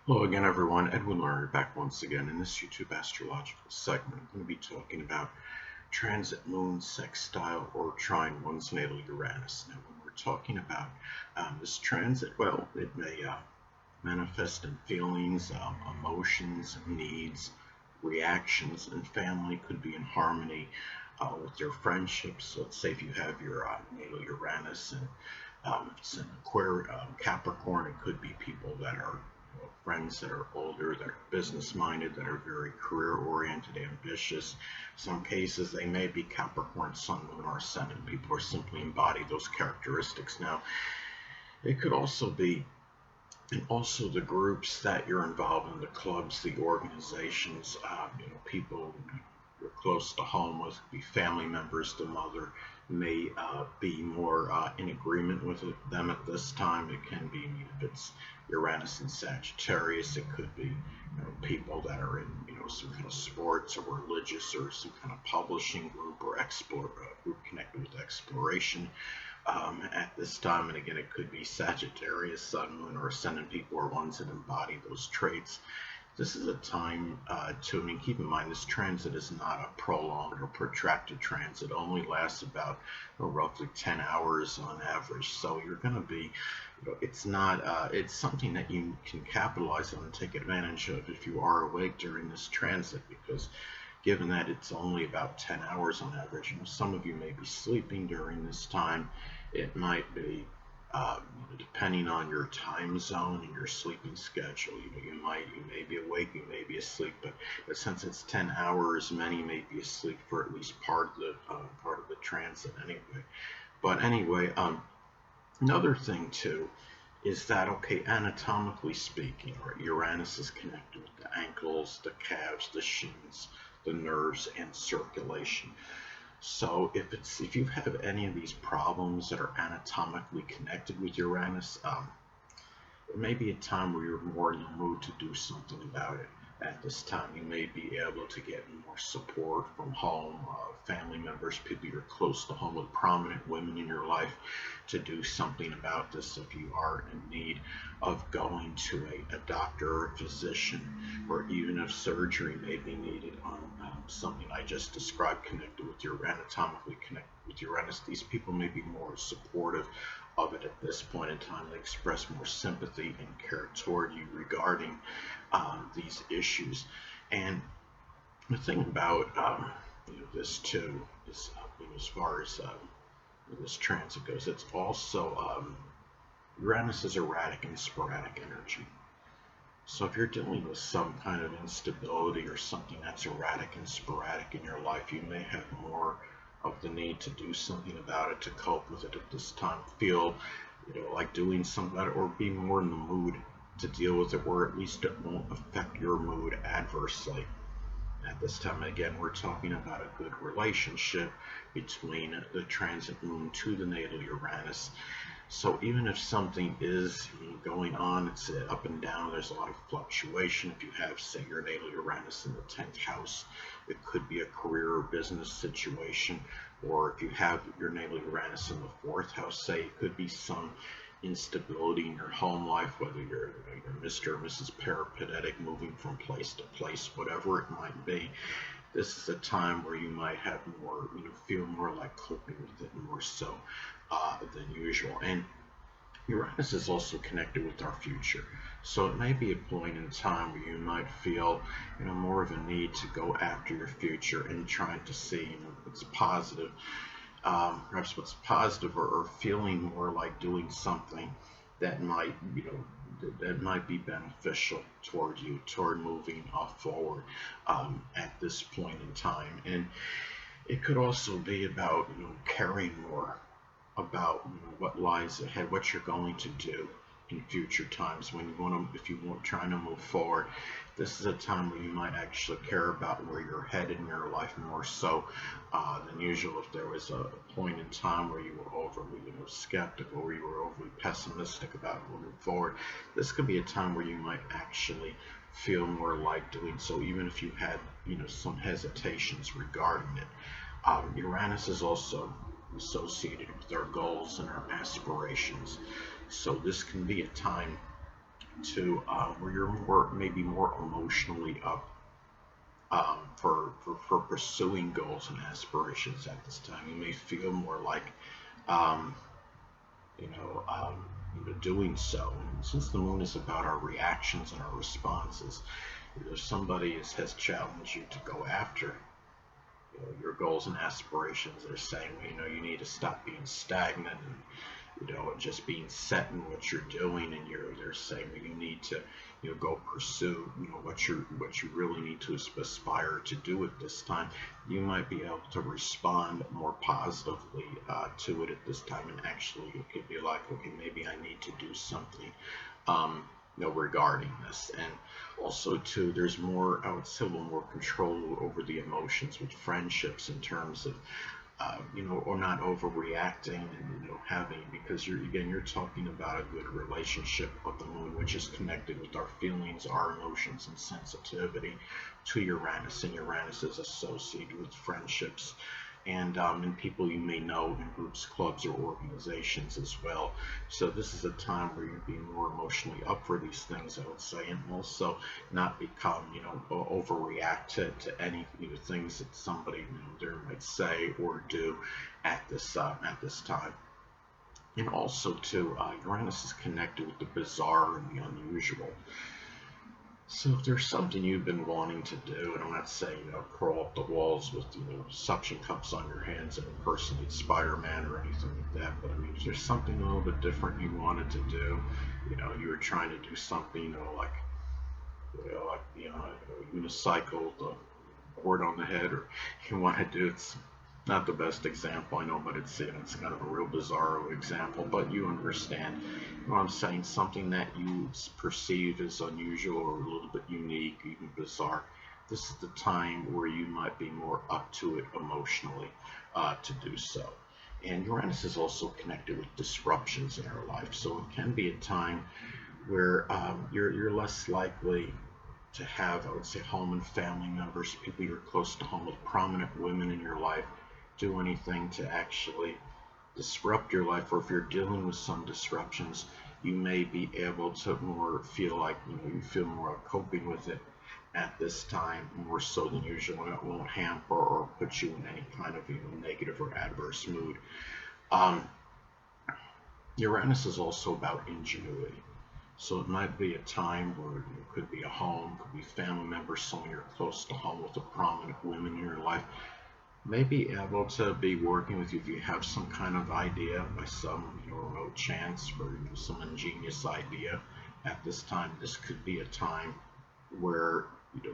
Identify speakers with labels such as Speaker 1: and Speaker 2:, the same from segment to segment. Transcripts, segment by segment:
Speaker 1: Hello again, everyone. Edwin Learnard back once again in this YouTube astrological segment. I'm going to be talking about transit moon sextile or trine one's natal Uranus. Now, when we're talking about this transit, well, it may manifest in feelings, emotions, needs, reactions, and family could be in harmony with your friendships. So let's say if you have your natal Uranus and if it's an Capricorn, it could be people that are friends that are older, that are business minded, that are very career oriented, ambitious. Some cases they may be Capricorn, Sun, Moon, or Ascendant. People who simply embody those characteristics. Now, it could also be, and also the groups that you're involved in, the clubs, the organizations, people you're close to home with, be family members. The mother may be more in agreement with them at this time. It can be, if it's Uranus and Sagittarius, it could be people that are in some kind of sports or religious or some kind of publishing group or group connected with exploration at this time. And again, it could be Sagittarius, Sun, Moon, or Ascendant people or ones that embody those traits. This is a time keep in mind this transit is not a prolonged or protracted transit. It only lasts about roughly 10 hours on average. So you're going to be, it's not, it's something that you can capitalize on and take advantage of if you are awake during this transit, because given that it's only about 10 hours on average, some of you may be sleeping during this time. It might be depending on your time zone and your sleeping schedule. You may be awake, you may be asleep, but since it's 10 hours, many may be asleep for at least part of the transit anyway. But anyway, another thing too is that, okay, anatomically speaking, right, Uranus is connected with the ankles, the calves, the shins, the nerves, and circulation. So if you have any of these problems that are anatomically connected with Uranus, it may be a time where you're more in the mood to do something about it. At this time, you may be able to get more support from home, family members, people you're close to home with, prominent women in your life, to do something about this if you are in need of going to a doctor or a physician, or even if surgery may be needed on something I just described connected with your anatomically connected with Uranus. These people may be more supportive of it at this point in time. They express more sympathy and care toward you regarding these issues. And the thing about this too is, as far as this transit goes, it's also Uranus is erratic and sporadic energy. So if you're dealing with some kind of instability or something that's erratic and sporadic in your life, you may have more of the need to do something about it, to cope with it at this time, feel like doing something about it, or be more in the mood to deal with it, or at least it won't affect your mood adversely. At this time, again, we're talking about a good relationship between the transit moon to the natal Uranus. So even if something is going on, it's up and down, there's a lot of fluctuation. If you have, say, your natal Uranus in the 10th house, it could be a career or business situation. Or if you have your natal Uranus in the 4th house, say, it could be some instability in your home life, whether you're Mr. or Mrs. Peripatetic, moving from place to place, whatever it might be. This is a time where you might have more, feel more like coping with it more so than usual. And Uranus is also connected with our future. So it may be a point in time where you might feel, more of a need to go after your future and trying to see, what's positive, perhaps what's positive, or feeling more like doing something that might, that might be beneficial toward you, toward moving forward at this point in time. And it could also be about, caring more about what lies ahead, what you're going to do in future times when you want to, if you want trying to move forward. This is a time where you might actually care about where you're headed in your life more so than usual. If there was a point in time where you were overly, skeptical, or you were overly pessimistic about moving forward, this could be a time where you might actually feel more like doing so, even if you had, some hesitations regarding it. Uranus is also associated with our goals and our aspirations. So this can be a time to where you're maybe more emotionally up for pursuing goals and aspirations at this time. You may feel more like um, you know, um, doing so. And since the moon is about our reactions and our responses, if somebody has challenged you to go after your goals and aspirations, they're saying, you need to stop being stagnant and just being set in what you're doing, and they're saying that you need to, go pursue, what you really need to aspire to do at this time. You might be able to respond more positively to it at this time, and actually you could be like, okay, maybe I need to do something, regarding this. And also too, there's more, I would say, a little more control over the emotions with friendships in terms of or not overreacting and having, because you're talking about a good relationship of the moon, which is connected with our feelings, our emotions, and sensitivity to Uranus, and Uranus is associated with friendships and people you may know in groups, clubs, or organizations as well. So this is a time where you'd be more emotionally up for these things, I would say, and also not become, overreact to any things that somebody there might say or do at this time. And also too, Uranus is connected with the bizarre and the unusual. So if there's something you've been wanting to do, and I'm not saying, crawl up the walls with, suction cups on your hands and impersonate Spider-Man or anything like that, but I mean, if there's something a little bit different you wanted to do, you were trying to do something, like a unicycle, the board on the head, or you want to do, it's not the best example, I know, but it's kind of a real bizarre example, but you understand what I'm saying. Something that you perceive as unusual or a little bit unique, even bizarre. This is the time where you might be more up to it emotionally to do so. And Uranus is also connected with disruptions in our life, so it can be a time where you're less likely to have, I would say, home and family members, people you're close to home with, prominent women in your life, do anything to actually disrupt your life. Or if you're dealing with some disruptions, you may be able to more feel like you feel more coping with it at this time, more so than usual, and it won't hamper or put you in any kind of negative or adverse mood. Uranus is also about ingenuity. So it might be a time where it could be a home, could be family members, someone you're close to home with, a prominent woman in your life, may be able to be working with you if you have some kind of idea by some remote chance, or some ingenious idea at this time. This could be a time where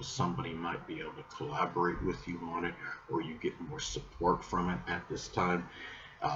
Speaker 1: somebody might be able to collaborate with you on it, or you get more support from it at this time.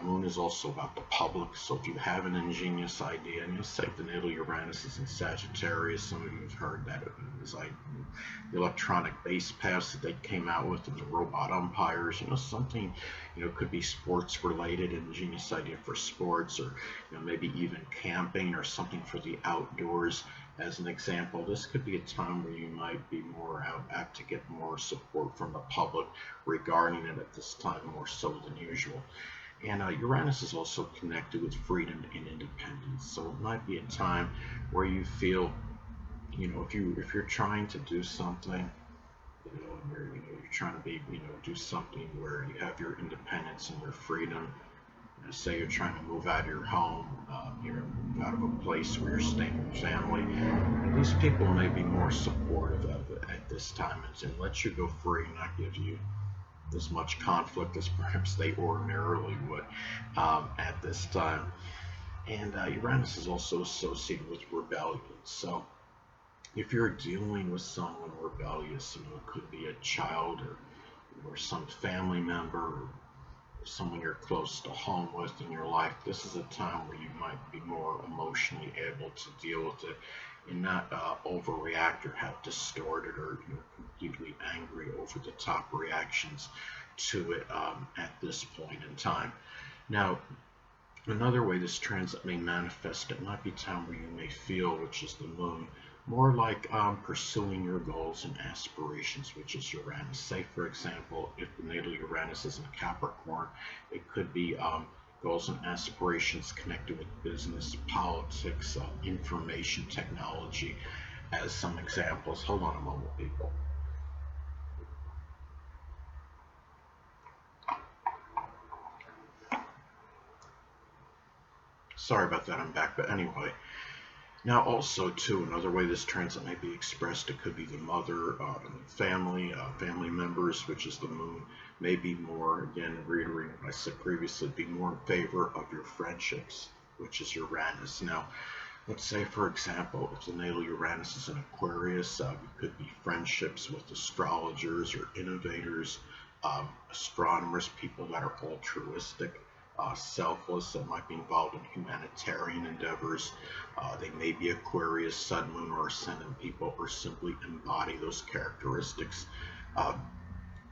Speaker 1: Moon is also about the public, so if you have an ingenious idea, and say the natal Uranus is in Sagittarius, some of you have heard that it was like the electronic bass pass that they came out with, and the robot umpires, something, could be sports related, an ingenious idea for sports, or maybe even camping or something for the outdoors. As an example, this could be a time where you might be more apt to get more support from the public regarding it at this time, more so than usual. And Uranus is also connected with freedom and independence. So it might be a time where you feel, if you're trying to do something, and you're trying to be, do something where you have your independence and your freedom. Say you're trying to move out of your home, you're out of a place where you're staying with family. And these people may be more supportive of it at this time and let you go free, not give you as much conflict as perhaps they ordinarily would at this time. And Uranus is also associated with rebellion. So if you're dealing with someone rebellious, it could be a child or some family member, or someone you're close to home with in your life, this is a time where you might be more emotionally able to deal with it and not overreact or have distorted or completely angry, over the top reactions to it at this point in time. Now, another way this transit may manifest, it might be time where you may feel, which is the moon, more like pursuing your goals and aspirations, which is Uranus. Say, for example, if the natal Uranus is in Capricorn, it could be goals and aspirations connected with business, politics, information technology as some examples. Hold on a moment, people. Sorry about that, I'm back. But anyway, now also too, another way this transit may be expressed, it could be the mother, family, family members, which is the moon, may be more, again, reiterating what I said previously, be more in favor of your friendships, which is Uranus. Now, let's say, for example, if the natal Uranus is in Aquarius, it could be friendships with astrologers or innovators, astronomers, people that are altruistic, selfless, that might be involved in humanitarian endeavors. They may be Aquarius, Sun, Moon, or Ascendant people, or simply embody those characteristics.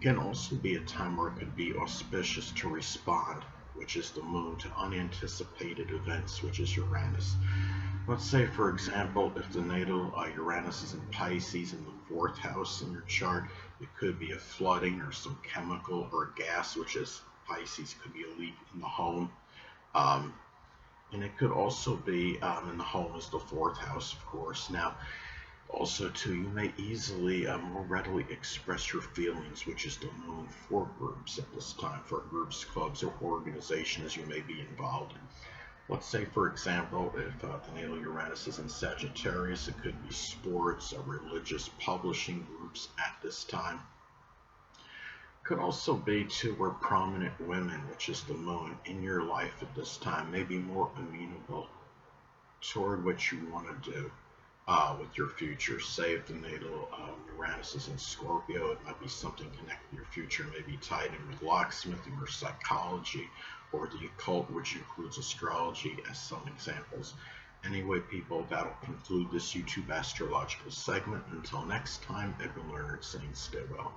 Speaker 1: Can also be a time where it could be auspicious to respond, which is the Moon, to unanticipated events, which is Uranus. Let's say, for example, if the natal Uranus is in Pisces in the 4th house in your chart, it could be a flooding or some chemical or gas, which is Pisces, could be a leak in the home. And it could also be in the home is the 4th house, of course. Now, also, too, you may easily more readily express your feelings, which is the moon, for groups at this time, for groups, clubs, or organizations you may be involved in. Let's say, for example, if the natal Uranus is in Sagittarius, it could be sports or religious publishing groups at this time. Could also be too where prominent women, which is the moon, in your life at this time may be more amenable toward what you want to do with your future. Say if the natal Uranus is in Scorpio, it might be something connected to your future, maybe tied in with locksmithing or psychology or the occult, which includes astrology as some examples. Anyway, people, that'll conclude this YouTube astrological segment. Until next time, Edwin Learnard saying stay well.